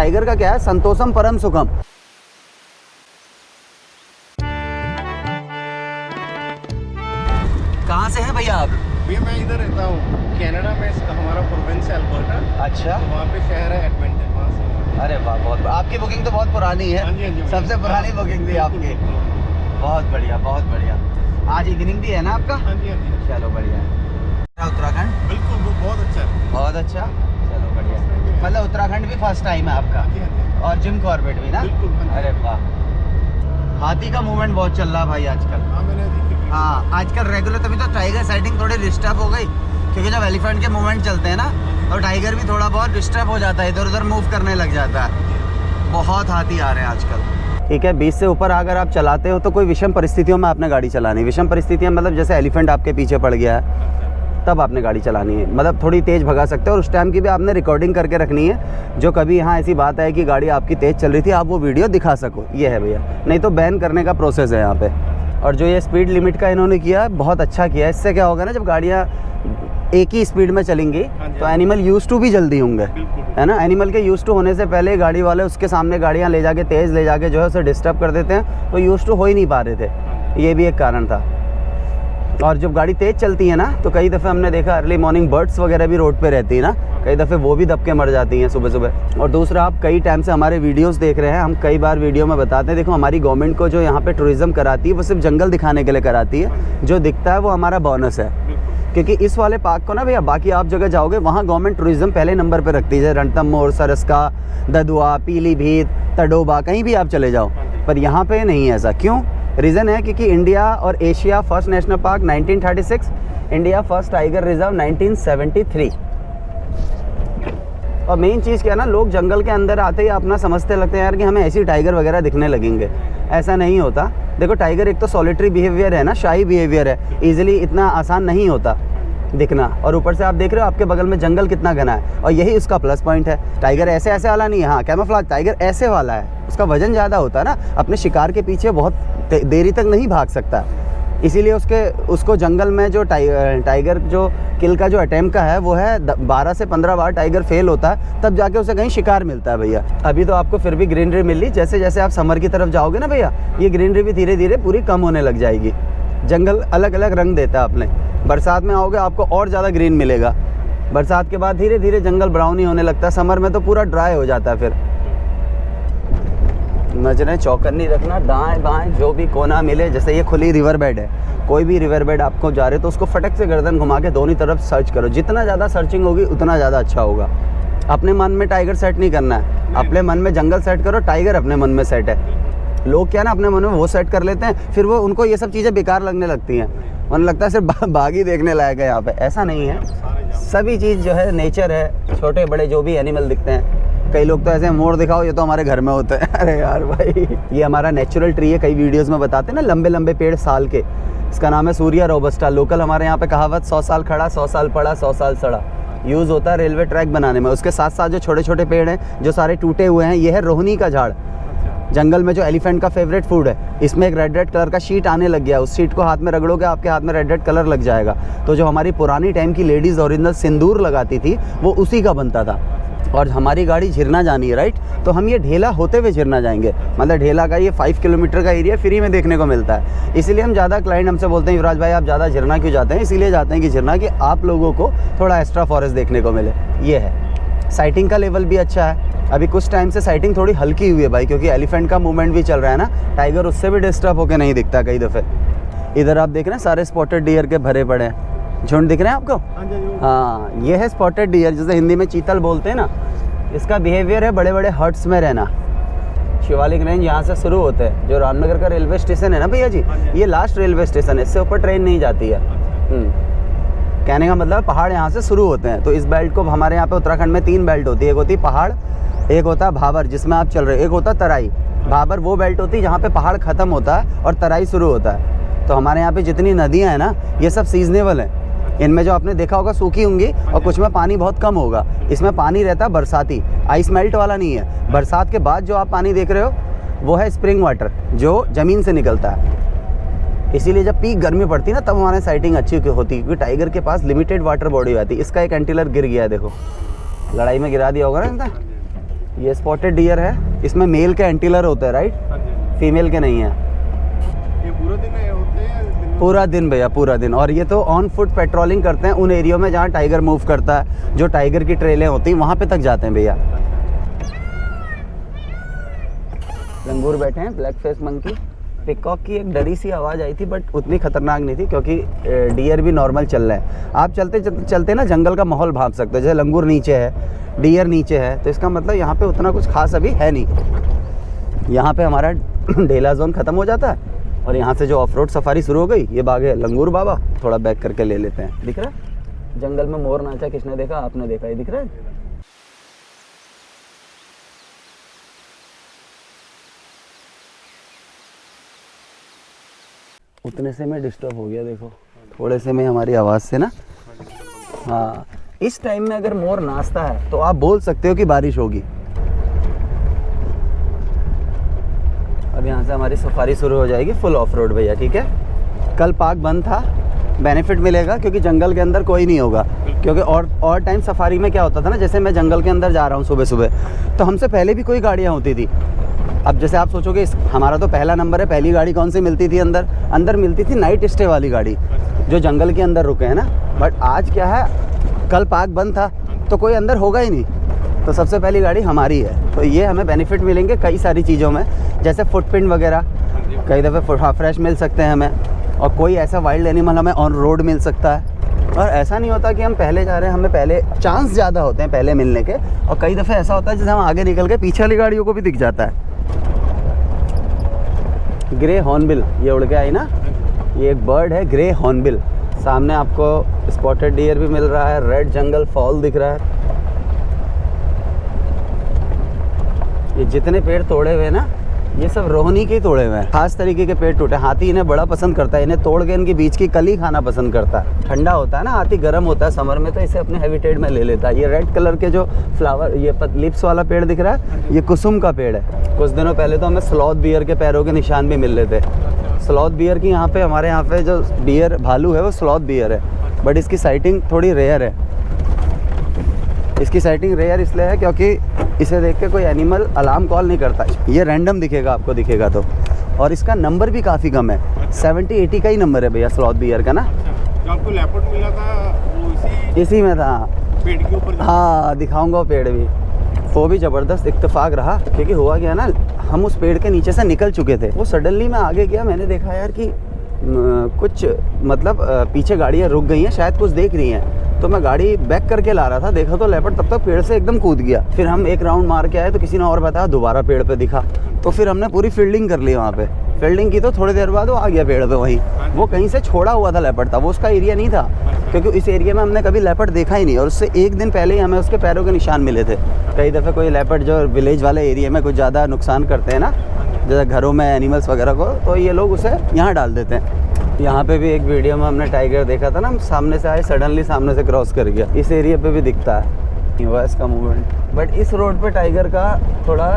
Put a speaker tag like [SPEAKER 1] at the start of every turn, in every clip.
[SPEAKER 1] Tiger का क्या है, संतोषम परम सुखम। कहाँ से है भैया आप?
[SPEAKER 2] भैया मैं इधर रहता हूँ कनाडा में, हमारा प्रोविंस है अल्बर्टा।
[SPEAKER 1] अच्छा,
[SPEAKER 2] वहाँ पे शहर है एडमंटन, वहाँ से।
[SPEAKER 1] अरे वाह, बहुत आपकी बुकिंग तो बहुत पुरानी है।
[SPEAKER 2] हाँ जी, हाँ जी,
[SPEAKER 1] सबसे पुरानी बुकिंग थी आपकी। बहुत बढ़िया, बहुत बढ़िया। आज इवनिंग भी है ना आपका?
[SPEAKER 2] हाँ जी, हाँ जी।
[SPEAKER 1] चलो बढ़िया है। उत्तराखंड
[SPEAKER 2] बिल्कुल, वो बहुत अच्छा है।
[SPEAKER 1] बहुत अच्छा, चलो बढ़िया। मतलब उत्तराखंड भी फर्स्ट टाइम है आपका?
[SPEAKER 2] हाँ जी, हाँ जी।
[SPEAKER 1] और जिम कॉर्बेट भी ना?
[SPEAKER 2] बिल्कुल, हाँ जी।
[SPEAKER 1] अरे वाह, हाथी का मूवमेंट बहुत चल रहा भाई आजकल।
[SPEAKER 2] हाँ मैंने देखी।
[SPEAKER 1] हाँ आजकल रेगुलर, तभी तो टाइगर साइटिंग थोड़ी डिस्टर्ब हो गई, क्योंकि जब एलिफेंट के मूवमेंट चलते हैं ना तो टाइगर भी थोड़ा बहुत डिस्टर्ब हो जाता है, इधर उधर मूव करने लग जाता है। बहुत हाथी आ रहे हैं आजकल। ठीक है, 20 से ऊपर अगर आप चलाते हो तो कोई विषम परिस्थितियों में आपने गाड़ी चलानी। विषम परिस्थितियाँ मतलब जैसे एलिफेंट आपके पीछे पड़ गया है तब आपने गाड़ी चलानी है, मतलब थोड़ी तेज़ भगा सकते हो। और उस टाइम की भी आपने रिकॉर्डिंग करके रखनी है, जो कभी यहाँ ऐसी बात है कि गाड़ी आपकी तेज़ चल रही थी आप वो वीडियो दिखा सको, ये है भैया। नहीं तो बैन करने का प्रोसेस है यहाँ पे। और जो ये स्पीड लिमिट का इन्होंने किया बहुत अच्छा किया है। इससे क्या होगा ना, जब गाड़ियाँ एक ही स्पीड में चलेंगी तो एनिमल यूज टू भी जल्दी होंगे, है ना। एनिमल के यूज टू होने से पहले गाड़ी वाले उसके सामने गाड़ियाँ ले जाके तेज़ ले जाके जो है उसे डिस्टर्ब कर देते हैं, तो यूज टू हो ही नहीं पा रहे थे, ये भी एक कारण था। और जब गाड़ी तेज़ चलती है ना तो कई दफ़े हमने देखा अर्ली मॉर्निंग बर्ड्स वगैरह भी रोड पे रहती है ना, कई दफ़े वो भी दब के मर जाती हैं सुबह सुबह। और दूसरा, आप कई टाइम से हमारे वीडियोस देख रहे हैं, हम कई बार वीडियो में बताते हैं, देखो हमारी गवर्नमेंट को जो यहाँ पे टूरिज़्म कराती है वो सिर्फ जंगल दिखाने के लिए कराती है, जो दिखता है वो हमारा बोनस है। क्योंकि इस वाले पार्क को ना भैया, बाकी आप जगह जाओगे वहाँ गवर्नमेंट टूरिज़्म पहले नंबर पर रखती है, रणथंभौर, सरस्का, ददुआ, पीलीभीत, तडोबा, कहीं भी आप चले जाओ। पर यहाँ पे नहीं है ऐसा। क्यों? रीज़न है क्योंकि इंडिया और Asia first national park 1936, India first tiger reserve 1973। और मेन चीज़ क्या है ना, लोग जंगल के अंदर आते ही अपना समझते लगते हैं यार कि हमें ऐसी टाइगर वगैरह दिखने लगेंगे। ऐसा नहीं होता। देखो टाइगर एक तो सॉलिटरी बिहेवियर है ना, शाही बिहेवियर है, ईजिली इतना आसान नहीं होता दिखना। और ऊपर से आप देख रहे हो आपके बगल में जंगल कितना घना है, और यही उसका प्लस पॉइंट है। टाइगर ऐसे ऐसे वाला नहीं है, हाँ कैमोफ्लेज टाइगर ऐसे वाला है, उसका वजन ज़्यादा होता है ना, अपने शिकार के पीछे बहुत देरी तक नहीं भाग सकता। इसीलिए उसको जंगल में जो टाइगर जो किल का जो अटैम्प्ट का है वो है 12 से 15 बार टाइगर फेल होता है, तब जाके उसे कहीं शिकार मिलता है भैया। अभी तो आपको फिर भी ग्रीनरी मिल रही, जैसे जैसे आप समर की तरफ जाओगे ना भैया, ये ग्रीनरी भी धीरे धीरे पूरी कम होने लग जाएगी। जंगल अलग अलग रंग देता है अपने। बरसात में आओगे आपको और ज़्यादा ग्रीन मिलेगा, बरसात के बाद धीरे धीरे जंगल ब्राउन ही होने लगता है, समर में तो पूरा ड्राई हो जाता है। फिर नजरें चौकन्नी रखना, दाएं बाएं जो भी कोना मिले। जैसे ये खुली रिवर बेड है, कोई भी रिवर बेड आपको जा रहे तो उसको फटक से गर्दन घुमा के दोनों तरफ सर्च करो। जितना ज़्यादा सर्चिंग होगी उतना ज़्यादा अच्छा होगा। अपने मन में टाइगर सेट नहीं करना है, अपने मन में जंगल सेट करो, टाइगर अपने मन में सेट है। लोग क्या ना अपने मन में वो सेट कर लेते हैं, फिर वो उनको ये सब चीज़ें बेकार लगने लगती हैं, उन्हें लगता है सिर्फ बाघ ही देखने लायक है यहाँ पे। ऐसा नहीं है, सभी चीज़ जो है नेचर है, छोटे बड़े जो भी एनिमल दिखते हैं। कई लोग तो ऐसे मोर दिखाओ, ये तो हमारे घर में होते हैं। अरे यार भाई, ये हमारा नेचुरल ट्री है, कई वीडियोस में बताते हैं ना, लंबे लंबे पेड़ साल के। इसका नाम है सूर्या रोबस्टा। लोकल हमारे यहाँ पे कहावत 100 साल खड़ा 100 साल पड़ा 100 साल सड़ा यूज़ होता है रेलवे ट्रैक बनाने में। उसके साथ साथ जो छोटे छोटे पेड़ हैं जो सारे टूटे हुए हैं, ये है रोहनी का झाड़, जंगल में जो एलिफेंट का फेवरेट फूड है। इसमें एक रेड रेड कलर का शीट आने लग गया, उस शीट को हाथ में रगड़ोगे आपके हाथ में रेड रेड कलर लग जाएगा। तो जो हमारी पुरानी टाइम की लेडीज़ ओरिजिनल सिंदूर लगाती थी वो उसी का बनता था। और हमारी गाड़ी झिरना जानी है, राइट, तो हम ये ढेला होते हुए झिरना जाएंगे। मतलब ढेला का ये 5 किलोमीटर का एरिया फ्री में देखने को मिलता है। इसीलिए हम ज़्यादा क्लाइंट हमसे बोलते हैं युवराज भाई आप ज़्यादा झिरना क्यों जाते हैं? इसीलिए जाते हैं कि झिरना कि आप लोगों को थोड़ा एक्स्ट्रा फॉरेस्ट देखने को मिले। ये है, साइटिंग का लेवल भी अच्छा है। अभी कुछ टाइम से साइटिंग थोड़ी हल्की हुई है भाई, क्योंकि एलिफेंट का मूवमेंट भी चल रहा है ना, टाइगर उससे भी डिस्टर्ब होकर नहीं दिखता कई दफ़े। इधर आप देख रहे हैं सारे स्पॉटेड डियर के भरे पड़े हैं, झुंड दिख रहे हैं आपको? हाँ, ये है स्पॉटेड डियर, जिसे हिंदी में चीतल बोलते हैं ना। इसका बिहेवियर है बड़े बड़े हर्ट्स में रहना। शिवालिक रेंज यहाँ से शुरू होते हैं, जो रामनगर का रेलवे स्टेशन है ना भैया जी, ये लास्ट रेलवे स्टेशन है, इससे ऊपर ट्रेन नहीं जाती है। कहने का मतलब पहाड़ यहाँ से शुरू होते हैं। तो इस बेल्ट को हमारे यहाँ पे उत्तराखंड में 3 बेल्ट होती है, एक होती है पहाड़, एक होता है भाबर जिसमें आप चल रहे हो, एक होता है तराई। भाबर वो बेल्ट होती है जहाँ पे पहाड़ ख़त्म होता है और तराई शुरू होता है। तो हमारे यहाँ पे जितनी नदियाँ हैं ना, ये सब सीजनेबल हैं। इनमें जो आपने देखा होगा सूखी होंगी और कुछ में पानी बहुत कम होगा। इसमें पानी रहता है बरसाती, आइस मेल्ट वाला नहीं है। बरसात के बाद जो आप पानी देख रहे हो वो है स्प्रिंग वाटर, जो ज़मीन से निकलता है। इसीलिए जब पीक गर्मी पड़ती है ना, तब हमारे साइटिंग अच्छी होती है, क्योंकि टाइगर के पास लिमिटेड वाटर बॉडी आती है। इसका एक एंटीलर गिर गया है, देखो लड़ाई में गिरा दिया होगा ना, ये स्पॉटेड डियर है, इसमें मेल के एंटीलर होते हैं राइट,
[SPEAKER 2] हाँ जी।
[SPEAKER 1] फीमेल के नहीं है।
[SPEAKER 2] ये पूरा दिन है होते हैं दिन में?
[SPEAKER 1] पूरा दिन भैया, पूरा दिन। और ये तो ऑन फुट पेट्रोलिंग करते हैं उन एरियो में जहाँ टाइगर मूव करता है, जो टाइगर की ट्रेलें होती हैं वहाँ पे तक जाते हैं भैया। लंगूर बैठे हैं, ब्लैक फेस मंकी। पिकॉक की एक डरी सी आवाज़ आई थी बट उतनी खतरनाक नहीं थी क्योंकि डियर भी नॉर्मल चल रहे हैं। आप चलते चलते ना जंगल का माहौल भाप सकते हो, जैसे लंगूर नीचे है, डियर नीचे है, तो इसका मतलब यहाँ पे उतना कुछ खास अभी है नहीं। यहाँ पे हमारा ढेला जोन ख़त्म हो जाता है और यहाँ से जो ऑफ रोड सफारी शुरू हो गई, ये बाग है लंगूर बाबा। थोड़ा बैक करके ले लेते हैं। दिख रहा है जंगल में मोर नाचा, किसने देखा? आपने देखा, ये दिख रहा है। उतने से मैं डिस्टर्ब हो गया, देखो थोड़े से में हमारी आवाज़ से ना। हाँ, इस टाइम में अगर मोर नाचता है तो आप बोल सकते हो कि बारिश होगी। अब यहाँ से हमारी सफारी शुरू हो जाएगी फुल ऑफ रोड भैया, ठीक है। कल पार्क बंद था, बेनिफिट मिलेगा क्योंकि जंगल के अंदर कोई नहीं होगा। क्योंकि और टाइम सफारी में क्या होता था ना, जैसे मैं जंगल के अंदर जा रहा हूँ सुबह सुबह, तो हमसे पहले भी कोई गाड़ियाँ होती थी। अब जैसे आप सोचोगे हमारा तो पहला नंबर है, पहली गाड़ी कौन सी मिलती थी अंदर मिलती थी नाइट स्टे वाली गाड़ी, जो जंगल के अंदर रुके हैं ना। बट आज क्या है, कल पार्क बंद था तो कोई अंदर होगा ही नहीं, तो सबसे पहली गाड़ी हमारी है। तो ये हमें बेनिफिट मिलेंगे कई सारी चीज़ों में, जैसे फुटप्रिंट वगैरह कई दफ़े फ्रेश मिल सकते हैं हमें, और कोई ऐसा वाइल्ड एनिमल हमें ऑन रोड मिल सकता है। और ऐसा नहीं होता कि हम पहले जा रहे हैं, हमें पहले चांस ज़्यादा होते हैं पहले मिलने के, और कई दफ़े ऐसा होता है जैसे हम आगे निकल के पीछे वाली गाड़ियों को भी दिख जाता है। ग्रे हॉर्नबिल ये उड़ के आई ना, ये एक बर्ड है ग्रे हॉर्नबिल। सामने आपको स्पॉटेड डियर भी मिल रहा है, रेड जंगल फॉल दिख रहा है। ये जितने पेड़ तोड़े हुए ना, ये सब रोहनी के ही तोड़े हुए हैं, खास तरीके के पेड़ टूटे। हाथी इन्हें बड़ा पसंद करता है, इन्हें तोड़ के इनके बीच की कली खाना पसंद करता है। ठंडा होता है ना, हाथी गर्म होता है समर में, तो इसे अपने हैबिटेट में ले लेता है। ये रेड कलर के जो फ्लावर, ये लिप्स वाला पेड़ दिख रहा है, ये कुसुम का पेड़ है। कुछ दिनों पहले तो हमें स्लॉथ बियर के पैरों के निशान भी मिल रहे थे। स्लॉथ बियर की यहाँ पे, हमारे यहाँ पे जो डियर भालू है वो स्लॉथ बियर है, बट इसकी साइटिंग थोड़ी रेयर है। इसकी साइटिंग रेयर इसलिए है क्योंकि इसे देख के कोई एनिमल अलार्म कॉल नहीं करता। ये रैंडम दिखेगा आपको, दिखेगा तो। और इसका नंबर भी काफ़ी कम है, 70-80 का ही नंबर है भैया स्लॉथ बियर का ना।
[SPEAKER 2] जो आपको लेपर्ड मिला था वो
[SPEAKER 1] इसी में था,
[SPEAKER 2] पेड़ के ऊपर?
[SPEAKER 1] हाँ दिखाऊंगा वो पेड़ भी। वो भी ज़बरदस्त इत्तेफाक रहा, क्योंकि हुआ क्या ना, हम उस पेड़ के नीचे से निकल चुके थे। वो सडनली मैं आगे गया, मैंने देखा यार कि कुछ मतलब पीछे गाड़ियाँ रुक गई हैं, शायद कुछ देख रही हैं। तो मैं गाड़ी बैक करके ला रहा था, देखा तो लेपर्ड तब तक पेड़ से एकदम कूद गया। फिर हम एक राउंड मार के आए तो किसी ने और बताया दोबारा पेड़ पे दिखा, तो फिर हमने पूरी फील्डिंग कर ली वहाँ पे। फील्डिंग की तो थोड़ी देर बाद वो आ गया पेड़ पे वहीं। वो कहीं से छोड़ा हुआ था लेपर्ड था, वो उसका एरिया नहीं था, क्योंकि इस एरिया में हमने कभी लेपर्ड देखा ही नहीं। और उससे एक दिन पहले ही हमें उसके पैरों के निशान मिले थे। कई दफ़े कोई लेपर्ड जो विलेज वाले एरिया में कुछ ज़्यादा नुकसान करते हैं ना, जैसे घरों में एनिमल्स वगैरह को, तो ये लोग उसे यहाँ डाल देते हैं। यहाँ पे भी एक वीडियो में हमने टाइगर देखा था ना, हम सामने से आए, सडनली सामने से क्रॉस कर गया। इस एरिया पे भी दिखता है हुआ इसका मूवमेंट। बट इस रोड पे टाइगर का थोड़ा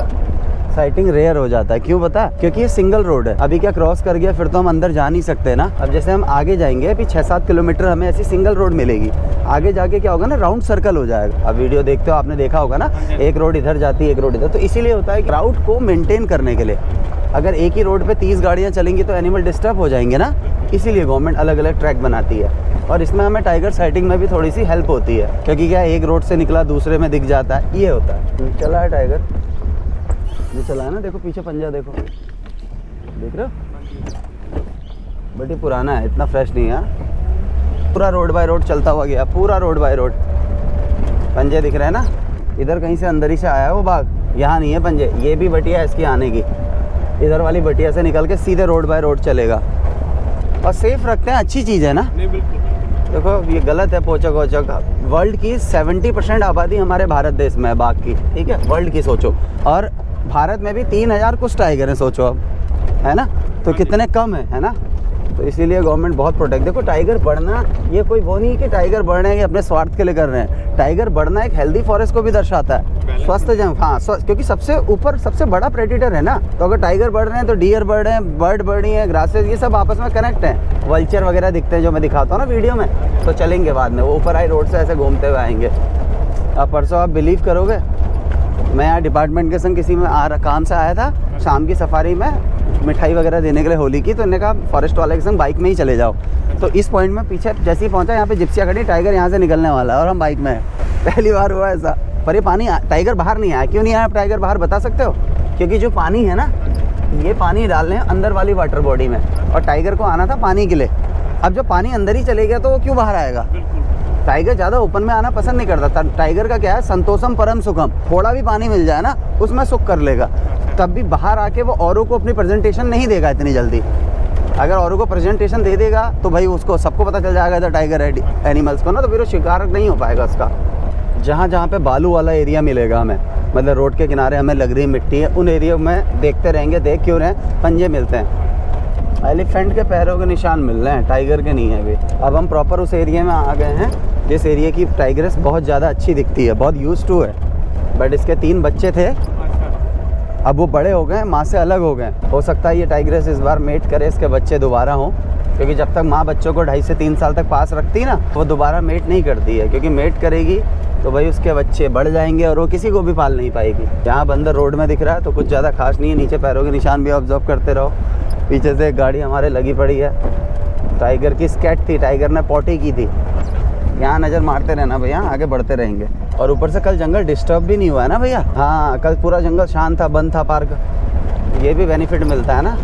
[SPEAKER 1] साइटिंग रेयर हो जाता है। क्यों पता? क्योंकि ये सिंगल रोड है। अभी क्या क्रॉस कर गया फिर तो हम अंदर जा नहीं सकते ना। अब जैसे हम आगे जाएंगे, अभी 6-7 किलोमीटर हमें ऐसी सिंगल रोड मिलेगी। आगे जाके क्या होगा ना, राउंड सर्कल हो जाएगा। अब वीडियो देखते हो, आपने देखा होगा ना, एक रोड इधर जाती है, एक रोड इधर। तो इसीलिए होता है क्राउड को मेंटेन करने के लिए। अगर एक ही रोड पे 30 गाड़ियाँ चलेंगी तो एनिमल डिस्टर्ब हो जाएंगे ना, इसीलिए गवर्नमेंट अलग अलग ट्रैक बनाती है। और इसमें हमें टाइगर साइटिंग में भी थोड़ी सी हेल्प होती है, क्योंकि क्या एक रोड से निकला दूसरे में दिख जाता है, ये होता है। चला है टाइगर, ये चला है ना, देखो पीछे पंजा देखो, देख रहे हो? बट ये पुराना है, इतना फ्रेश नहीं है। पूरा रोड बाय रोड चलता हुआ गया, पूरा रोड बाय रोड। पंजे दिख रहे हैं ना, इधर कहीं से अंदर ही से आया है वो बाघ, यहाँ नहीं है पंजे। ये भी बटिया है इसकी आने की, इधर वाली बटिया से निकल के सीधे रोड बाय रोड चलेगा। और सेफ रखते हैं, अच्छी चीज़ है ना।
[SPEAKER 2] नहीं बिल्कुल।
[SPEAKER 1] देखो ये गलत है, पोचक वोचक। वर्ल्ड की 70% आबादी हमारे भारत देश में है बाघ की, ठीक है, वर्ल्ड की सोचो। और भारत में भी 3000 कुछ टाइगर हैं, सोचो अब, है ना। तो कितने कम है ना। तो इसीलिए गवर्नमेंट बहुत प्रोटेक्ट। देखो टाइगर बढ़ना ये कोई वो नहीं कि टाइगर बढ़ रहे हैं कि अपने स्वार्थ के लिए कर रहे हैं। टाइगर बढ़ना एक हेल्दी फॉरेस्ट को भी दर्शाता है, स्वस्थ जंगल। हाँ, क्योंकि सबसे ऊपर सबसे बड़ा प्रेडिटर है ना। तो अगर टाइगर बढ़ रहे हैं तो डियर बढ़ रहे हैं, बर्ड बढ़ रही है, ग्रासेस, ये सब आपस में कनेक्ट हैं। वल्चर वगैरह दिखते हैं जो मैं दिखाता हूँ ना वीडियो में, तो चलेंगे बाद में, वो ऊपर आई रोड से ऐसे घूमते हुए आएंगे। अब परसों आप बिलीव करोगे, मैं यहाँ डिपार्टमेंट के संग किसी में काम से आया था, शाम की सफारी में मिठाई वगैरह देने के लिए होली की, तो इन्होंने कहा फॉरेस्ट वाले के संग बाइक में ही चले जाओ। तो इस पॉइंट में पीछे जैसे ही पहुंचा, यहाँ पे जिप्सिया खड़ी, टाइगर यहाँ से निकलने वाला है और हम बाइक में हैं। पहली बार हुआ ऐसा। पर ये पानी टाइगर बाहर नहीं आया। क्यों नहीं आया टाइगर बाहर, बता सकते हो? क्योंकि जो पानी है ना, ये पानी डालने हैं अंदर वाली वाटर बॉडी में, और टाइगर को आना था पानी के लिए। अब जो पानी अंदर ही चले गया तो वो क्यों बाहर आएगा? टाइगर ज़्यादा ओपन में आना पसंद नहीं करता। टाइगर का क्या है, संतोषम परम सुखम, थोड़ा भी पानी मिल जाए ना उसमें सुख कर लेगा। तब भी बाहर आके वो औरों को अपनी प्रेजेंटेशन नहीं देगा इतनी जल्दी। अगर औरों को प्रेजेंटेशन दे देगा तो भाई उसको सबको पता चल जाएगा इधर टाइगर है एनिमल्स को ना, तो फिर वो शिकार नहीं हो पाएगा उसका। जहाँ जहाँ पे बालू वाला एरिया मिलेगा हमें, मतलब रोड के किनारे हमें लग रही मिट्टी है, उन एरिया में देखते रहेंगे। देख क्यों रहे हैं, पंजे मिलते हैं। एलिफेंट के पैरों के निशान मिल रहे हैं, टाइगर के नहीं है अभी। अब हम प्रॉपर उस एरिया में आ गए हैं जिस एरिया की टाइग्रेस बहुत ज़्यादा अच्छी दिखती है, बहुत यूज्ड टू है। बट इसके 3 बच्चे थे, अब वो बड़े हो गए, माँ से अलग हो गए। हो सकता है ये टाइग्रेस इस बार मेट करे, इसके बच्चे दोबारा हों, क्योंकि जब तक माँ बच्चों को 2.5 से 3 साल तक पास रखती है ना, वो दोबारा मेट नहीं करती है। क्योंकि मेट करेगी तो भाई उसके बच्चे बढ़ जाएंगे और वो किसी को भी पाल नहीं पाएगी। यहाँ बंदर रोड में दिख रहा है तो कुछ ज़्यादा खास नहीं है। नीचे पैरों के निशान भी ऑब्जर्व करते रहो। पीछे से एक गाड़ी हमारे लगी पड़ी है, टाइगर की स्केट थी, टाइगर ने पॉटी की थी। यहाँ नज़र मारते रहना भैया, आगे बढ़ते रहेंगे। और ऊपर से कल जंगल डिस्टर्ब भी नहीं हुआ है ना भैया। हाँ, कल पूरा जंगल शांत था, बंद था पार्क। ये भी बेनिफिट मिलता है ना,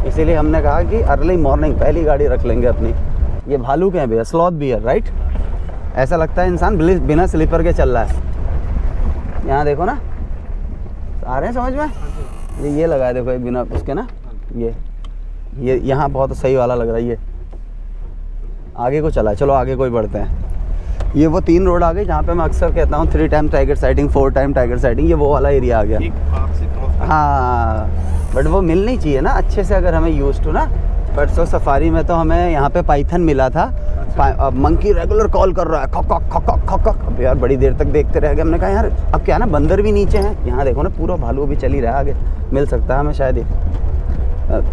[SPEAKER 1] इसीलिए हमने कहा कि अर्ली मॉर्निंग पहली गाड़ी रख लेंगे अपनी। ये भालू के हैं भैया, स्लॉथ भी है, राइट। ऐसा लगता है इंसान बिना स्लीपर के चल रहा है। यहाँ देखो ना, आ रहे हैं समझ में। ये लगा है देखो एक बिना उसके ना, ये यहाँ बहुत सही वाला लग रहा है। ये आगे को चला है, चलो आगे कोई बढ़ते हैं। ये वो 3 रोड आ गई जहाँ पे मैं अक्सर कहता हूँ 3 time tiger sighting, 4 time tiger sighting. ये वो वाला एरिया आ गया। हाँ, बट वो मिलनी चाहिए ना अच्छे से, अगर हमें यूज टू ना। बट सो सफारी में तो हमें यहाँ पे पाइथन मिला था। मंकी रेगुलर कॉल कर रहा है, खक खक खक खक खक। अब यार बड़ी देर तक देखते रह गए। हमने कहा यार अब क्या ना, बंदर भी नीचे हैं। यहाँ देखो ना, पूरा भालू भी चल ही रहा है, आगे मिल सकता है हमें शायद ही।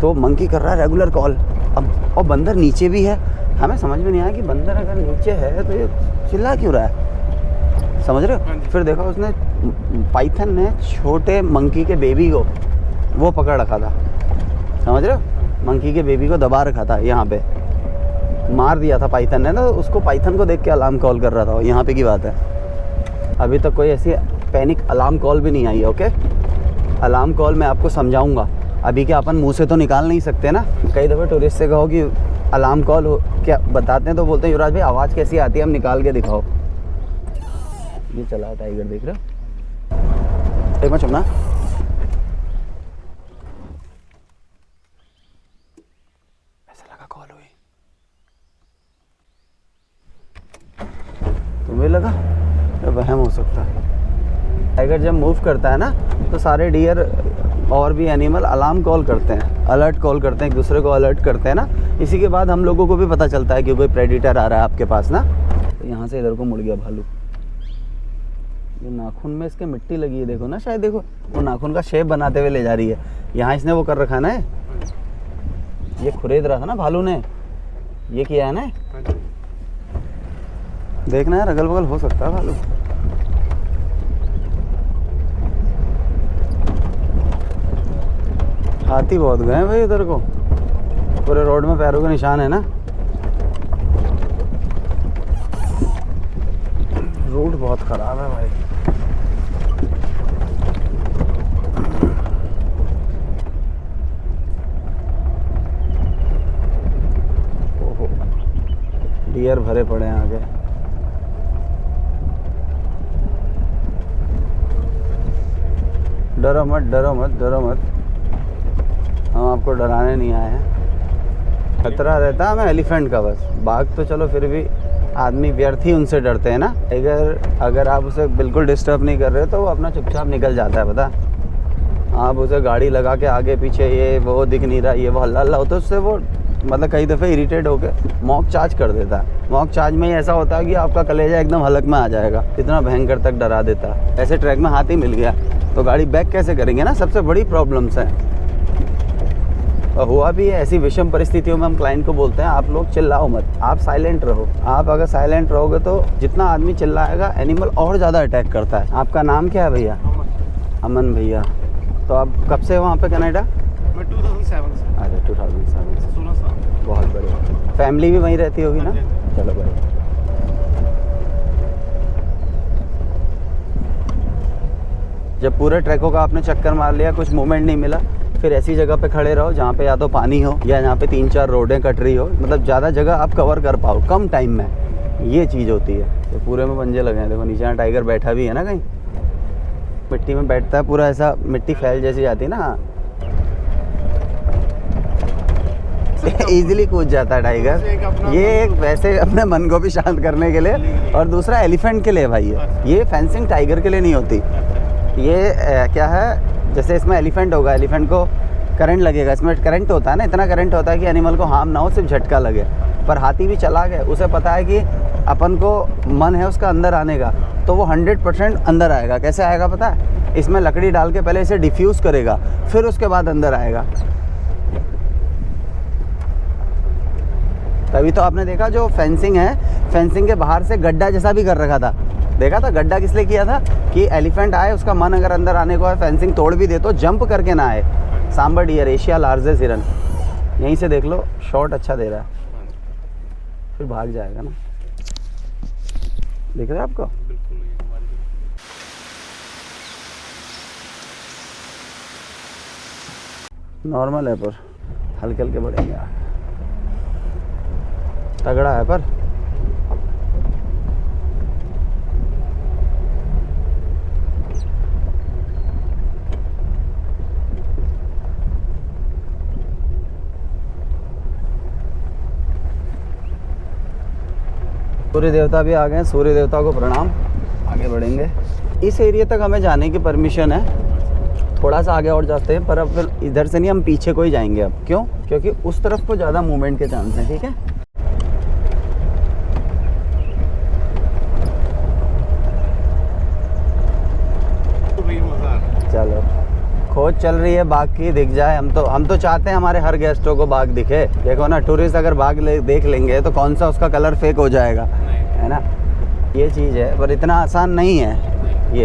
[SPEAKER 1] तो मंकी कर रहा है रेगुलर कॉल अब, और बंदर नीचे भी है। हमें समझ में नहीं आया कि बंदर अगर नीचे है तो ये चिल्ला क्यों रहा है, समझ रहे हो। फिर देखा उसने, पाइथन ने छोटे मंकी के बेबी को वो पकड़ रखा था, समझ रहे हो। मंकी के बेबी को दबा रखा था, यहाँ पे मार दिया था पाइथन ने ना। उसको, पाइथन को देख के अलार्म कॉल कर रहा था। यहाँ पे की बात है, अभी तक कोई ऐसी पैनिक अलार्म कॉल भी नहीं आई है। ओके, अलार्म कॉल मैं आपको समझाऊंगा। अभी क्या अपन मुंह से तो निकाल नहीं सकते ना। कई दफ़े टूरिस्ट से कहो कि अलार्म कॉल हो क्या, बताते हैं तो बोलते हैं युवराज भाई आवाज़ कैसी आती है, हम निकाल के दिखाओ। ये चला टाइगर, देख रहे हो। एक मिनट चुपना। ऐसा लगा कॉल हुई, तुम्हें लगा वहम हो सकता है। टाइगर जब मूव करता है ना तो सारे डियर और भी एनिमल अलार्म कॉल करते हैं, अलर्ट कॉल करते हैं, एक दूसरे को अलर्ट करते हैं ना। इसी के बाद हम लोगों को भी पता चलता है कि कोई प्रेडिटर आ रहा है आपके पास ना। तो यहाँ से इधर को मुड़ गया भालू। ये नाखून में इसके मिट्टी लगी है, देखो ना, शायद देखो वो नाखून का शेप बनाते हुए ले जा रही है। यहाँ इसने वो कर रखा है ना, ये खुरेद रहा था ना भालू ने, ये किया है ना। देखना यार, अगल बगल हो सकता है भालू। हाथी बहुत गए हैं भाई इधर को, पूरे रोड में पैरों के निशान है ना। रोड बहुत खराब है भाई। ओहो, डियर भरे पड़े हैं आगे। डरो मत, डरो मत, डरो मत, हम आपको डराने नहीं आए हैं। खतरा रहता है हमें एलिफेंट का बस। बाघ तो चलो फिर भी आदमी व्यर्थ ही उनसे डरते हैं ना। अगर आप उसे बिल्कुल डिस्टर्ब नहीं कर रहे तो वो अपना चुपचाप निकल जाता है, पता। आप उसे गाड़ी लगा के आगे पीछे ये वो दिख नहीं रहा, ये वो हल्ला हल्ला होता है, उससे वो मतलब कई दफ़े इरिटेट होकर मॉक चार्ज कर देता है। मॉक चार्ज में ही ऐसा होता है कि आपका कलेजा एकदम हलक में आ जाएगा, इतना भयंकर तक डरा देता है। ऐसे ट्रैक में हाथी मिल गया तो गाड़ी बैक कैसे करेंगे ना, सबसे बड़ी प्रॉब्लम्स हैं। और हुआ भी है ऐसी विषम परिस्थितियों में हम क्लाइंट को बोलते हैं आप लोग चिल्लाओ मत, आप साइलेंट रहो। आप अगर साइलेंट रहोगे तो जितना आदमी चिल्लाएगा एनिमल और ज़्यादा अटैक करता है। आपका नाम क्या है भैया? अमन भैया, तो आप कब से वहाँ पे कनाडा?
[SPEAKER 2] मैं 2007 से।
[SPEAKER 1] अरे 2007 से,
[SPEAKER 2] 16 साल।
[SPEAKER 1] बहुत बढ़िया। फैमिली भी वहीं रहती होगी ना? चलो बढ़िया। जब पूरे ट्रैकों का आपने चक्कर मार लिया, कुछ मूवमेंट नहीं मिला, फिर ऐसी जगह पे खड़े रहो जहाँ पे या तो पानी हो या यहाँ पे 3-4 रोडें कट रही हो, मतलब ज़्यादा जगह आप कवर कर पाओ कम टाइम में, ये चीज़ होती है। तो पूरे में पंजे लगे हैं, देखो नीचे यहाँ टाइगर बैठा भी है ना, कहीं मिट्टी में बैठता है, पूरा ऐसा मिट्टी फैल जैसी जाती है ना, इजीली कूद जाता है टाइगर। ये एक वैसे अपने मन को भी शांत करने के लिए, और दूसरा एलिफेंट के लिए भाई ये फेंसिंग टाइगर के लिए नहीं होती। ये क्या है, जैसे इसमें एलिफेंट होगा, एलिफेंट को करंट लगेगा, इसमें करंट होता है ना, इतना करंट होता है कि एनिमल को हार्म ना हो, सिर्फ झटका लगे। पर हाथी भी चला गया, उसे पता है कि अपन को मन है उसका अंदर आने का, तो वो 100% अंदर आएगा। कैसे आएगा पता है? इसमें लकड़ी डाल के पहले इसे डिफ्यूज़ करेगा, फिर उसके बाद अंदर आएगा। तभी तो आपने देखा जो फेंसिंग है, फेंसिंग के बाहर से गड्ढा जैसा भी कर रखा था, देखा था? गड्ढा किस लिए किया था? कि एलिफेंट आए, उसका मन अगर अंदर आने को है, फेंसिंग तोड़ भी दे तो जंप करके ना आए। सांबर डियर, एशिया लार्जेस्ट हिरन, यहीं से देख लो, शॉट अच्छा दे रहा है, फिर भाग जाएगा ना। दिख रहा है आपको? नॉर्मल है, पर हल्के हल्के बढ़ेंगे, तगड़ा है पर। सूर्य देवता भी आ गए, सूर्य देवता को प्रणाम। आगे बढ़ेंगे, इस एरिया तक हमें जाने की परमिशन है, थोड़ा सा आगे और जाते हैं, पर अब फिर इधर से नहीं, हम पीछे को ही जाएंगे अब। क्यों? क्योंकि उस तरफ को ज़्यादा मूवमेंट के चांस हैं। ठीक है, चलो खोज चल रही है बाघ की, दिख जाए। हम तो चाहते हैं हमारे हर गेस्टों को बाघ दिखे। देखो ना, टूरिस्ट अगर बाघ देख लेंगे तो कौन सा उसका कलर फेक हो जाएगा, है ना? ये चीज़ है, पर इतना आसान नहीं है।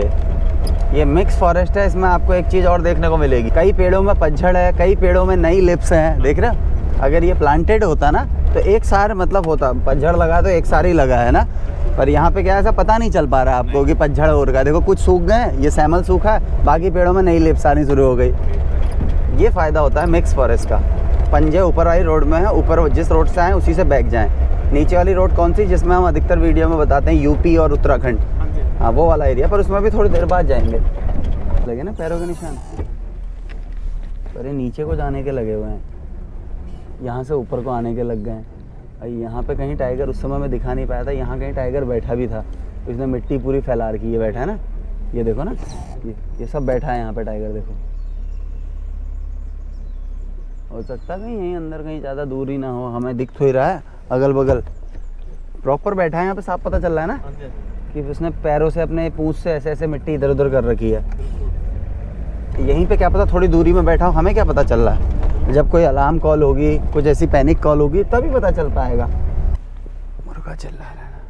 [SPEAKER 1] ये मिक्स फॉरेस्ट है, इसमें आपको एक चीज़ और देखने को मिलेगी, कई पेड़ों में पतझड़ है, कई पेड़ों में नई लिप्स हैं, देख रहे हो? अगर ये प्लांटेड होता ना तो एक सार मतलब होता, पतझड़ लगा तो एक सार ही लगा है ना, पर यहाँ पे क्या ऐसा पता नहीं चल पा रहा आपको कि पतझड़ हो रहा है। देखो कुछ सूख गए, ये सैमल सूखा है, बाकी पेड़ों में नई लिप्स आनी शुरू हो गई। ये फ़ायदा होता है मिक्स फॉरेस्ट का। पंजे ऊपर वाली रोड में है, ऊपर जिस रोड से आएँ उसी से बैक जाएँ। नीचे वाली रोड कौन सी, जिसमें हम अधिकतर वीडियो में बताते हैं यूपी और उत्तराखंड, हाँ वो वाला एरिया, पर उसमें भी थोड़ी देर बाद जाएंगे। लगे ना पैरों के निशान, पर ये नीचे को जाने के लगे हुए हैं, यहाँ से ऊपर को आने के लग गए हैं। यहाँ पे कहीं टाइगर उस समय में दिखा नहीं पाया था, यहाँ कहीं टाइगर बैठा भी था, इसने मिट्टी पूरी फैला रखी है, बैठा है ना, ये देखो ना, ये सब बैठा है यहाँ पे टाइगर। देखो, हो सकता है कहीं यहीं अंदर कहीं ज़्यादा दूर ही ना हो, हमें दिख तो ही रहा है अगल बगल, प्रॉपर बैठा है यहाँ पे, साफ पता चल रहा है ना कि उसने पैरों से, अपने पूंछ से ऐसे ऐसे मिट्टी इधर उधर कर रखी है। यहीं पे क्या पता थोड़ी दूरी में बैठा हो, हमें क्या पता चल रहा है? जब कोई अलार्म कॉल होगी, कुछ ऐसी पैनिक कॉल होगी, तभी पता चल पाएगा। मुर्गा चिल्ला रहा है,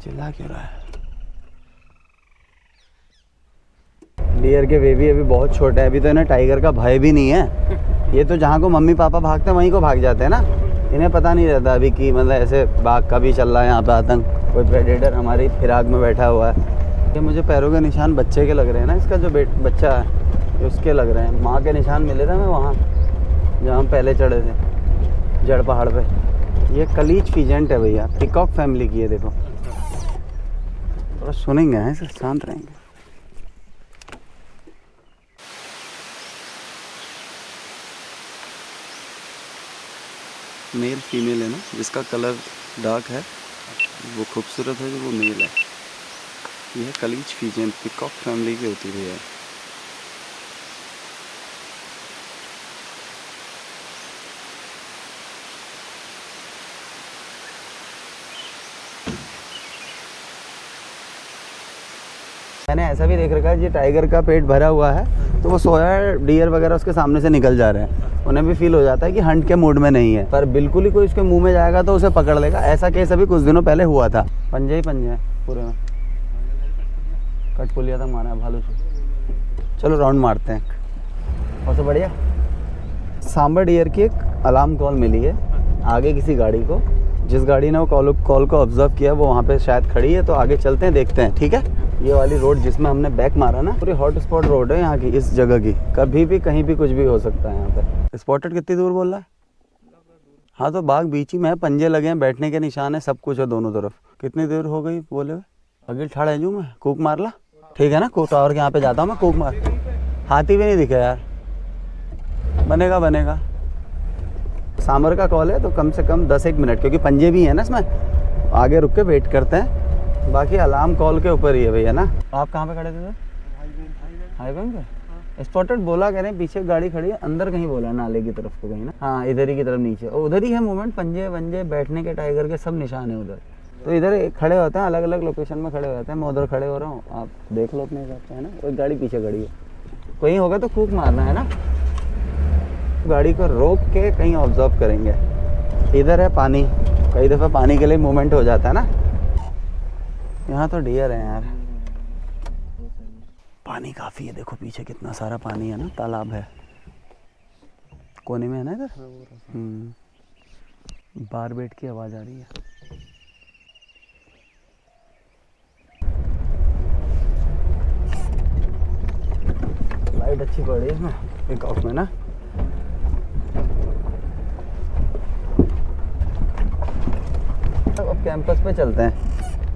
[SPEAKER 1] चिल्ला क्यों रहा है? डियर के बेबी अभी बहुत छोटे हैं, अभी तो इन्हें टाइगर का भय भी नहीं है। ये तो जहाँ को मम्मी पापा भागते हैं वहीं को भाग जाते हैं ना, इन्हें पता नहीं रहता अभी कि मतलब ऐसे बाघ का भी चल रहा है यहाँ पे आतंक, कोई प्रेडेटर हमारी फिराक में बैठा हुआ है। ये मुझे पैरों के निशान बच्चे के लग रहे हैं ना, इसका जो बच्चा है उसके लग रहे हैं। माँ के निशान मिले थे मैं वहाँ जहाँ हम पहले चढ़े थे, जड़ पहाड़ पे। ये कलीच फीजेंट है भैया, पिकॉक फैमिली की है। देखो थोड़ा सुनेंगे, हैं सर, शांत रहेंगे। मेल फीमेल है ना, जिसका कलर डार्क है वो खूबसूरत है, जो वो मेल है। यह कलीच फीजेंट पिकॉक फैमिली की होती है। मैंने ऐसा भी देख रखा है, जी टाइगर का पेट भरा हुआ है तो वो सोया डियर वगैरह उसके सामने से निकल जा रहे हैं, उन्हें भी फील हो जाता है कि हंट के मूड में नहीं है, पर बिल्कुल ही कोई उसके मुंह में जाएगा तो उसे पकड़ लेगा। ऐसा केस अभी कुछ दिनों पहले हुआ था। पंजे ही पंजे हैं पूरे में, कठपुलिया तक मारा है भालू से। चलो राउंड मारते हैं। और तो बढ़िया सांबर डियर की एक अलार्म कॉल मिली है आगे किसी गाड़ी को। जिस गाड़ी ने वो कॉल को ऑब्जर्व किया वो वहाँ पे शायद खड़ी है, तो आगे चलते हैं देखते हैं, ठीक है। ये वाली रोड जिसमें हमने बैक मारा ना, पूरी हॉट स्पॉट रोड है यहाँ की, इस जगह की। कभी भी कहीं भी कुछ भी हो सकता है यहाँ पे। स्पॉटेड कितनी दूर बोल रहा है? हाँ तो बाघ बीच ही में है, पंजे लगे हैं, बैठने के निशान है, सब कुछ है दोनों तरफ। कितनी देर हो गई बोले हुए? अगले ठाड़ है जू मैं कूक मार ला, ठीक है ना। कूक टावर के यहाँ पे जाता हूँ मैं, कूक मार। हाथी भी नहीं दिखा यार। बनेगा बनेगा। सांबर का कॉल है तो कम से कम 10-1 मिनट, क्योंकि पंजे भी हैं ना इसमें, आगे रुक के वेट करते हैं। बाकी अलार्म कॉल के ऊपर ही है भैया ना। आप कहाँ पे खड़े थे? हाईवे पे स्पॉटेड बोला, कह रहे हैं पीछे गाड़ी खड़ी है, अंदर कहीं बोला नाले की तरफ को कहीं ना। हाँ इधर ही की तरफ नीचे, और उधर ही है मूवमेंट, पंजे वंजे बैठने के टाइगर के सब निशान है उधर। तो इधर खड़े होते हैं, अलग अलग लोकेशन में खड़े होते हैं। मैं उधर खड़े हो रहा हूँ, आप देख लो अपने हिसाब से, है ना। एक गाड़ी पीछे खड़ी है, कहीं होगा तो फूंक मारना है ना। गाड़ी को रोक के कहीं ऑब्जर्व करेंगे। इधर है पानी, कई दफ़ा पानी के लिए मूवमेंट हो जाता है ना। यहाँ तो डियर है यार, पानी काफ़ी है। देखो पीछे कितना सारा पानी है ना, तालाब है कोने में है ना इधर। बार बेट की आवाज़ आ रही है। लाइट अच्छी पड़ रही है इसमें पिकऑफ में ना। अब कैंपस पे चलते हैं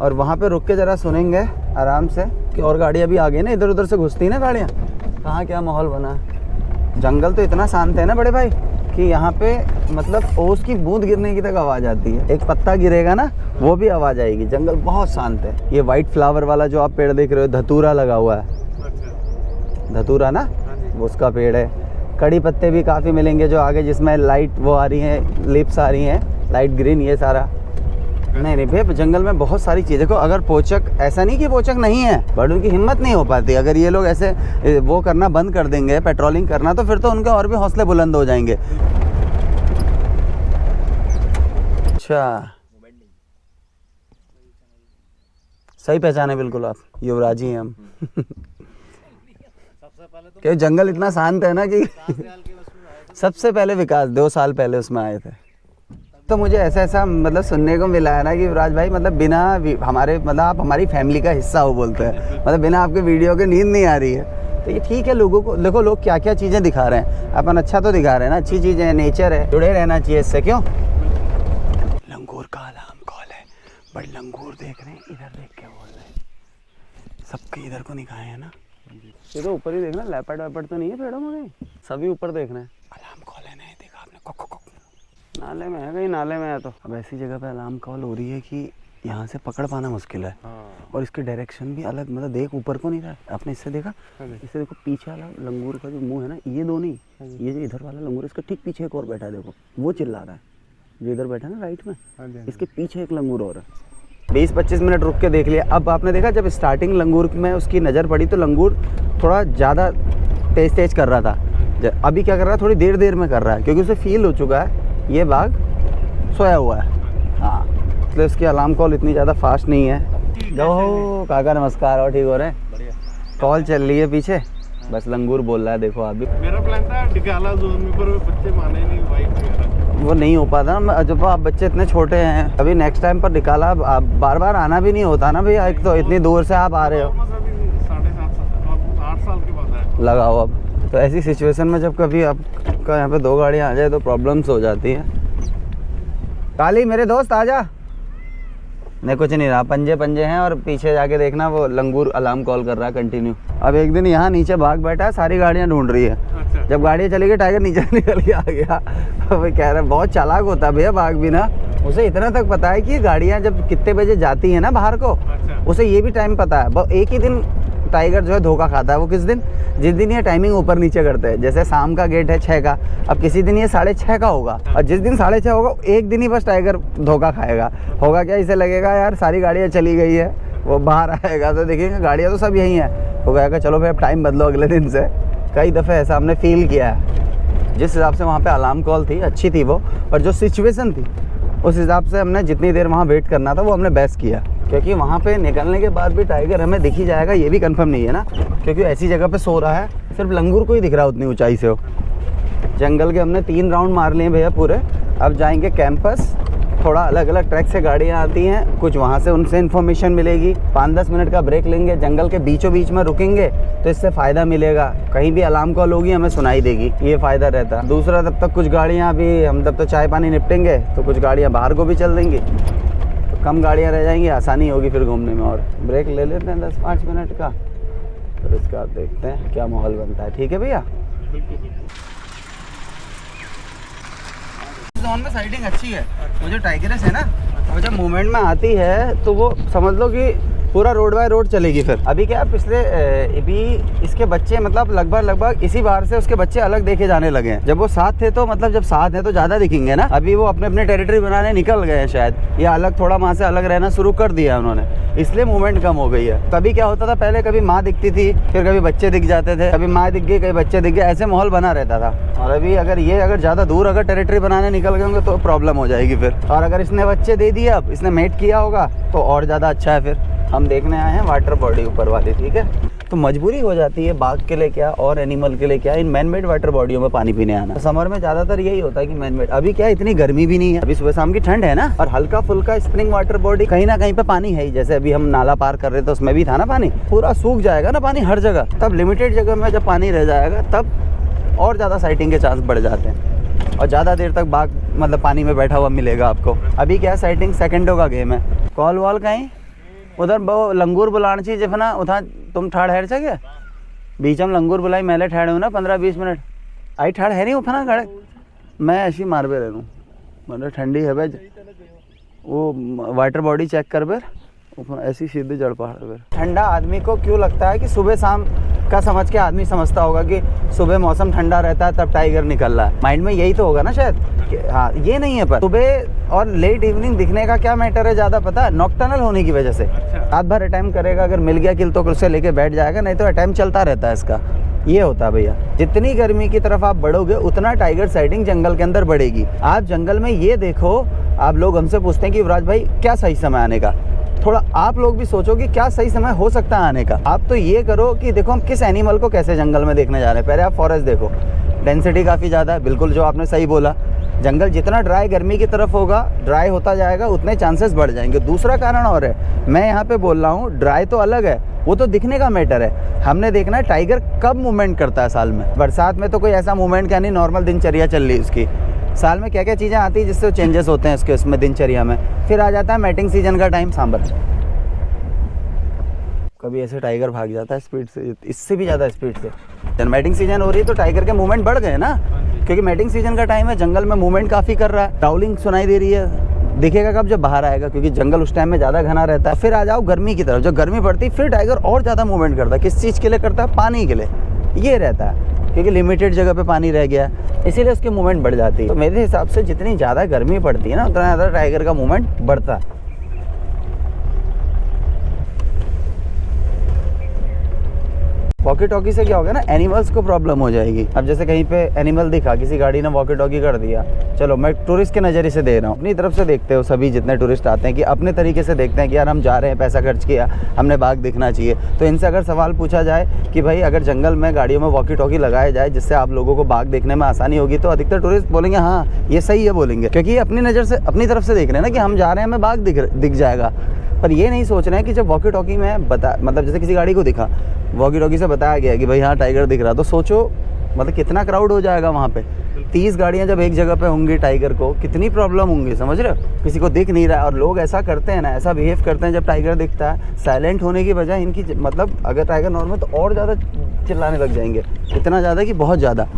[SPEAKER 1] और वहाँ पे रुक के ज़रा सुनेंगे आराम से कि और गाड़ियाँ भी आ गई ना, इधर उधर से घुसती ना गाड़ियाँ। कहाँ क्या माहौल बना है। जंगल तो इतना शांत है ना बड़े भाई कि यहाँ पे मतलब ओस की बूंद गिरने की तक आवाज़ आती है। एक पत्ता गिरेगा ना वो भी आवाज़ आएगी। जंगल बहुत शांत है। ये वाइट फ्लावर वाला जो आप पेड़ देख रहे हो, धतूरा लगा हुआ है। धतूरा ना, उसका पेड़ है। कड़ी पत्ते भी काफ़ी मिलेंगे जो आगे, जिसमें लाइट वो आ रही हैं, लिप्स आ रही हैं लाइट ग्रीन, ये सारा। नहीं भैया जंगल में बहुत सारी चीज़ें को, अगर पोचक, ऐसा नहीं कि पोचक नहीं है, बट उनकी हिम्मत नहीं हो पाती। अगर ये लोग ऐसे वो करना बंद कर देंगे, पेट्रोलिंग करना, तो फिर तो उनके और भी हौसले बुलंद हो जाएंगे। अच्छा सही पहचाने बिल्कुल आप, युवराज ही हैं हम। क्योंकि जंगल इतना शांत है ना कि सबसे पहले विकास 2 साल पहले उसमें आए थे। तो मुझे ऐसा मतलब सुनने को मिला है ना कि युवराज भाई मतलब बिना हमारे, मतलब आप हमारी फैमिली का हिस्सा हो बोलते हैं, मतलब बिना आपके वीडियो के नींद नहीं आ रही है। तो ये ठीक है, लोगों को देखो लोग क्या क्या चीज़ें दिखा रहे हैं, अपन अच्छा तो दिखा रहे हैं ना, अच्छी चीज़ें हैं, नेचर है, जुड़े रहना चाहिए इससे। क्यों? लंगूर का अलार्म कॉल है, बट लंगूर देख रहे हैं, इधर देख के बोल रहे हैं, सबके इधर को निकाहे है ना। ये तो ऊपर ही देखना, लेपर्ड वेपर्ड तो नहीं है पेड़ों में कहीं, सभी ऊपर देख रहे हैं। अलार्म कॉल है, नहीं देखा आपने? कुक कुक नाले में है, कहीं नाले में है। तो अब ऐसी जगह पे अलार्म कॉल हो रही है कि यहाँ से पकड़ पाना मुश्किल है। और इसके डायरेक्शन भी अलग, मतलब देख ऊपर को नहीं रहा। आपने इससे देखा? इससे देखो पीछे वाला लंगूर का जो मुंह है ना, ये दो नहीं, ये जो इधर वाला लंगूर, इसके ठीक पीछे एक और बैठा है, देखो वो चिल्ला रहा है, जो इधर बैठा है ना राइट में, इसके पीछे एक लंगूर और है। 20-25 मिनट रुक के देख लिया। अब आपने देखा जब स्टार्टिंग लंगूर में उसकी नज़र पड़ी तो लंगूर थोड़ा ज़्यादा तेज कर रहा था। अभी क्या कर रहा है, थोड़ी देर में कर रहा है, क्योंकि उसे फील हो चुका है ये बाघ सोया हुआ है। हाँ, इसलिए उसकी अलार्म कॉल इतनी ज़्यादा फास्ट नहीं है। जो काका नमस्कार, और ठीक हो रहे हैं? कॉल चल रही है पीछे, बस लंगूर बोल रहा है। देखो अभी
[SPEAKER 2] मेरा प्लान था डिकाला जोन में, पर बच्चे माने नहीं, वाइफ
[SPEAKER 1] वो नहीं हो पाता ना जब आप बच्चे इतने छोटे हैं। अभी नेक्स्ट टाइम पर निकाला, आप बार आना भी नहीं होता ना भैया, एक तो इतनी दूर से आप आ रहे हो।
[SPEAKER 2] 7.5 साल के बाद आया
[SPEAKER 1] लगाओ अब। तो ऐसी सिचुएशन में जब कभी आपका यहाँ पे 2 गाड़ियाँ आ जाए तो प्रॉब्लम्स हो जाती हैं। काली मेरे दोस्त आजा। नहीं कुछ नहीं रहा, पंजे हैं, और पीछे जाके देखना वो लंगूर अलार्म कॉल कर रहा है कंटिन्यू। अब एक दिन यहाँ नीचे बाघ बैठा है, सारी गाड़ियाँ ढूंढ रही है।
[SPEAKER 2] अच्छा।
[SPEAKER 1] जब गाड़ियाँ चली गई टाइगर नीचे निकल के आ गया। वो कह रहा है बहुत चालाक होता है भैया बाघ भी ना, उसे इतना तक पता है कि गाड़ियाँ जब कितने बजे जाती हैं ना बाहर को।
[SPEAKER 2] अच्छा।
[SPEAKER 1] उसे ये भी टाइम पता है। एक ही दिन टाइगर जो है धोखा खाता है, वो किस दिन, जिस दिन ये टाइमिंग ऊपर नीचे करते हैं। जैसे शाम का गेट है 6 का, अब किसी दिन ये 6:30 का होगा, और जिस दिन 6:30 होगा एक दिन ही बस टाइगर धोखा खाएगा। होगा क्या, इसे लगेगा यार सारी गाड़ियाँ चली गई है, वो बाहर आएगा तो देखेंगे गाड़ियाँ तो सब यही हैं, वो कहेगा चलो भाई अब टाइम बदलो अगले दिन से। कई दफ़े ऐसा हमने फील किया है। जिस हिसाब से वहाँ पे अलार्म कॉल थी अच्छी थी वो, और जो सिचुएशन थी उस हिसाब से हमने जितनी देर वहाँ वेट करना था वो हमने बेस्ट किया। क्योंकि वहाँ पे निकलने के बाद भी टाइगर हमें दिख ही जाएगा, ये भी कंफर्म नहीं है ना, क्योंकि ऐसी जगह पे सो रहा है, सिर्फ लंगूर को ही दिख रहा है उतनी ऊंचाई से हो। जंगल के हमने 3 राउंड मार लिए भैया पूरे। अब जाएंगे कैंपस। थोड़ा अलग अलग ट्रैक से गाड़ियाँ आती हैं, कुछ वहाँ से उनसे इन्फॉर्मेशन मिलेगी। 5-10 मिनट का ब्रेक लेंगे, जंगल के बीचों बीच में रुकेंगे तो इससे फ़ायदा मिलेगा। कहीं भी अलार्म कॉल होगी हमें सुनाई देगी, ये फ़ायदा रहता है। दूसरा, तब तक कुछ गाड़ियाँ भी, हम तब तो चाय पानी निपटेंगे तो कुछ गाड़ियाँ बाहर को भी चल देंगी, तो कम गाड़ियाँ रह जाएंगी, आसानी होगी फिर घूमने में। और ब्रेक ले लेते हैं 10-5 मिनट का, फिर उसके बाद देखते हैं क्या माहौल बनता है। ठीक है भैया। जोन में साइडिंग अच्छी है। वो जो टाइगरेस है ना, वो जब मूवमेंट में आती है तो वो समझ लो कि पूरा रोड बाय रोड चलेगी। फिर अभी क्या, पिछले अभी इसके बच्चे मतलब लगभग इसी बार से उसके बच्चे अलग देखे जाने लगे हैं। जब वो साथ थे तो मतलब जब साथ है तो ज़्यादा दिखेंगे ना। अभी वो अपने अपने टेरिटरी बनाने निकल गए हैं शायद, या अलग थोड़ा वहाँ से अलग रहना शुरू कर दिया है उन्होंने, इसलिए मूवमेंट कम हो गई है। तभी क्या होता था, पहले कभी माँ दिखती थी, फिर कभी बच्चे दिख जाते थे, कभी माँ दिख गई कभी बच्चे दिख गए, ऐसे माहौल बना रहता था। और अभी अगर ज़्यादा दूर अगर टेरिटरी बनाने निकल गए होंगे तो प्रॉब्लम हो जाएगी फिर। और अगर इसने बच्चे दे दिए, अब इसने मेट किया होगा तो और ज़्यादा अच्छा है। फिर हम देखने आए हैं वाटर बॉडी ऊपर वाली, ठीक है। तो मजबूरी हो जाती है बाघ के लिए क्या और एनिमल के लिए क्या, इन मैन मेड वाटर बॉडियों में पानी पीने आना। तो समर में ज़्यादातर यही होता है कि मैन मेड। अभी क्या इतनी गर्मी भी नहीं है, अभी सुबह शाम की ठंड है ना, और हल्का फुल्का स्प्रिंग वाटर बॉडी कहीं ना कहीं पे पानी है ही। जैसे अभी हम नाला पार कर रहे थे उसमें भी था ना पानी, पूरा सूख जाएगा ना पानी हर जगह, तब लिमिटेड जगह में जब पानी रह जाएगा तब और ज़्यादा साइटिंग के चांस बढ़ जाते हैं, और ज़्यादा देर तक बाघ मतलब पानी में बैठा हुआ मिलेगा आपको। अभी क्या साइटिंग सेकंडों का गेम है। कॉल वॉल कहीं उधर वो लंगूर बुलाना चाहिए जफना उठा, तुम ठाड़ है क्या बीच में लंगूर बुलाई, मैले ठाड़े हूँ ना 15-20 मिनट आई ठाड़ है नहीं उफना खड़े, मैं ऐसी मार बे रहूँ मतलब ठंडी है भाई। वो वाटर बॉडी चेक कर बेर, ऐसी सीधे जड़ पहाड़ बेर। ठंडा आदमी को क्यों लगता है कि सुबह शाम का समझ के आदमी समझता होगा कि सुबह मौसम ठंडा रहता है तब टाइगर निकल रहा है, माइंड में यही तो होगा ना शायद। हाँ, ये नहीं है, पर सुबह और लेट इवनिंग दिखने का क्या मैटर है ज़्यादा पता है, नॉकटर्नल होने की वजह से। रात भर अटैम्प्ट करेगा, अगर मिल गया किल तो उससे लेके बैठ जाएगा, नहीं तो अटैम्प्ट चलता रहता है इसका। ये होता है भैया, जितनी गर्मी की तरफ आप बढ़ोगे उतना टाइगर साइटिंग जंगल के अंदर बढ़ेगी। आप जंगल में ये देखो, आप लोग हमसे पूछते हैं कि युवराज भाई क्या सही समय आने का, थोड़ा आप लोग भी सोचो कि क्या सही समय हो सकता है आने का। आप तो ये करो कि देखो हम किस एनिमल को कैसे जंगल में देखने जा रहे हैं। पहले आप फॉरेस्ट देखो, डेंसिटी काफ़ी ज़्यादा है, बिल्कुल जो आपने सही बोला। जंगल जितना ड्राई गर्मी की तरफ होगा, ड्राई होता जाएगा उतने चांसेस बढ़ जाएंगे। दूसरा कारण और है, मैं यहाँ पे बोल रहा हूँ ड्राई तो अलग है, वो तो दिखने का मैटर है। हमने देखना है टाइगर कब मूवमेंट करता है साल में। बरसात में तो कोई ऐसा मूवमेंट क्या नहीं, नॉर्मल दिनचर्या चल रही है उसकी। साल में क्या क्या चीज़ें आती है जिससे चेंजेस होते हैं उसके उसमें दिनचर्या में। फिर आ जाता है मैटिंग सीजन का टाइम, सांबर कभी ऐसे टाइगर भाग जाता है स्पीड से, इससे भी ज़्यादा स्पीड से। मैटिंग सीजन हो रही है तो टाइगर के मूवमेंट बढ़ गए ना, क्योंकि मैटिंग सीजन का टाइम है, जंगल में मूवमेंट काफ़ी कर रहा है। राउलिंग सुनाई दे रही है, दिखेगा कब, जब बाहर आएगा, क्योंकि जंगल उस टाइम में ज़्यादा घना रहता है। फिर आ जाओ गर्मी की तरफ, जब गर्मी पड़ती है फिर टाइगर और ज़्यादा मूवमेंट करता है। किस चीज़ के लिए करता है, पानी के लिए। ये रहता है क्योंकि लिमिटेड जगह पे पानी रह गया, इसीलिए उसकी मूवमेंट बढ़ जाती है। तो मेरे हिसाब से जितनी ज़्यादा गर्मी पड़ती है ना, उतना ज़्यादा टाइगर का मूवमेंट बढ़ता है। वॉकी टॉकी से क्या होगा ना, एनिमल्स को प्रॉब्लम हो जाएगी। अब जैसे कहीं पे एनिमल दिखा, किसी गाड़ी ने वॉकी टॉकी कर दिया, चलो मैं टूरिस्ट के नज़रिए से दे रहा हूँ, अपनी तरफ से देखते हो सभी जितने टूरिस्ट आते हैं कि अपने तरीके से देखते हैं कि यार हम जा रहे हैं, पैसा खर्च किया, हमने बाघ दिखना चाहिए। तो इनसे अगर सवाल पूछा जाए कि भाई अगर जंगल में गाड़ियों में वॉकी टॉकी लगाया जाए जिससे आप लोगों को बाघ देखने में आसानी होगी, तो अधिकतर टूरिस्ट बोलेंगे हाँ ये सही है बोलेंगे, क्योंकि ये अपनी नज़र से अपनी तरफ से देख रहे हैं ना कि हम जा रहे हैं, हमें बाघ दिख जाएगा। पर ये नहीं सोच रहे हैं कि जब वॉकी टॉकी में मतलब जैसे किसी गाड़ी को दिखा, वॉकी टॉकी से बताया गया कि भाई हाँ टाइगर दिख रहा, तो सोचो मतलब कितना क्राउड हो जाएगा वहाँ पे। 30 गाड़ियाँ जब एक जगह पे होंगी टाइगर को, कितनी प्रॉब्लम होंगी, समझ रहे हो। किसी को दिख नहीं रहा है, और लोग ऐसा करते हैं ना, ऐसा बिहेव करते हैं जब टाइगर दिखता है, साइलेंट होने की बजाय इनकी मतलब अगर टाइगर नॉर्मल तो और ज़्यादा चिल्लाने लग जाएंगे, इतना ज़्यादा कि बहुत ज़्यादा।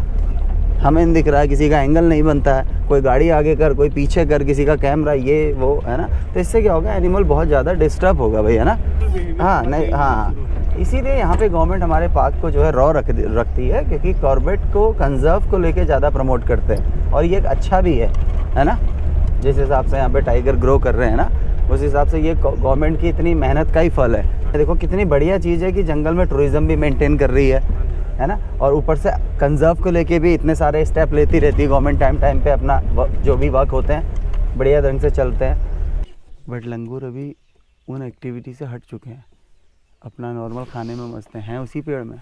[SPEAKER 1] हमें दिख रहा है, किसी का एंगल नहीं बनता है, कोई गाड़ी आगे कर, कोई पीछे कर, किसी का कैमरा, ये वो है ना। तो इससे क्या होगा, एनिमल बहुत ज़्यादा डिस्टर्ब होगा भाई, है ना। हाँ नहीं, हाँ इसीलिए यहाँ पे गवर्नमेंट हमारे पार्क को जो है रॉ रखती है, क्योंकि कॉर्बेट को कंजर्व को लेके ज़्यादा प्रमोट करते हैं, और ये एक अच्छा भी है ना। जिस हिसाब से यहाँ पे टाइगर ग्रो कर रहे हैं ना, उस हिसाब से ये गवर्नमेंट की इतनी मेहनत का ही फल है। देखो कितनी बढ़िया चीज़ है कि जंगल में टूरिज़्म भी मेंटेन कर रही है ना, और ऊपर से कंजर्व को लेके भी इतने सारे स्टेप लेती रहती है गवर्नमेंट। टाइम पे अपना जो भी वर्क होते हैं बढ़िया ढंग से चलते हैं। बट लंगूर अभी उन एक्टिविटी से हट चुके हैं, अपना नॉर्मल खाने में मस्त हैं उसी पेड़ में।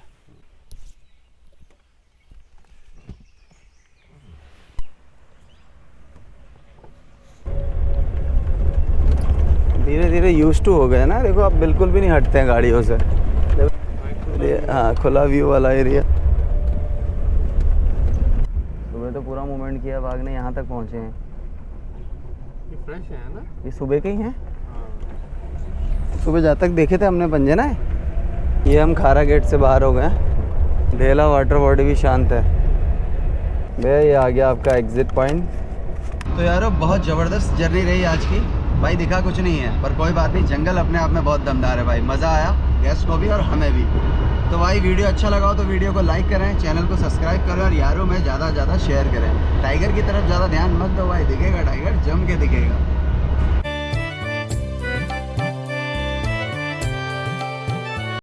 [SPEAKER 1] धीरे धीरे यूज टू हो गए ना, देखो अब बिल्कुल भी नहीं हटते हैं गाड़ियों से। हाँ, खुला व्यू वाला एरिया। सुबह तो पूरा मूवमेंट किया, बाघ ने यहाँ तक पहुँचे हैं।
[SPEAKER 2] ये फ्रेश है ना?
[SPEAKER 1] ये सुबह के ही हैं,
[SPEAKER 2] हाँ।
[SPEAKER 1] सुबह जहाँ तक देखे थे हमने पंजे ना। ये हम खारा गेट से बाहर हो गए हैं। ढेला वाटर बॉडी भी शांत है भैया। ये आ गया आपका एग्जिट पॉइंट। तो यारो बहुत ज़बरदस्त जर्नी रही आज की भाई। दिखा कुछ नहीं है पर कोई बात नहीं, जंगल अपने आप में बहुत दमदार है भाई। मज़ा आया गेस्ट को भी और हमें भी। तो भाई वीडियो अच्छा लगा हो तो वीडियो को लाइक करें, चैनल को सब्सक्राइब करें और यारों में ज़्यादा से ज़्यादा शेयर करें। टाइगर की तरफ ज़्यादा ध्यान मत दो भाई, दिखेगा टाइगर जम के दिखेगा।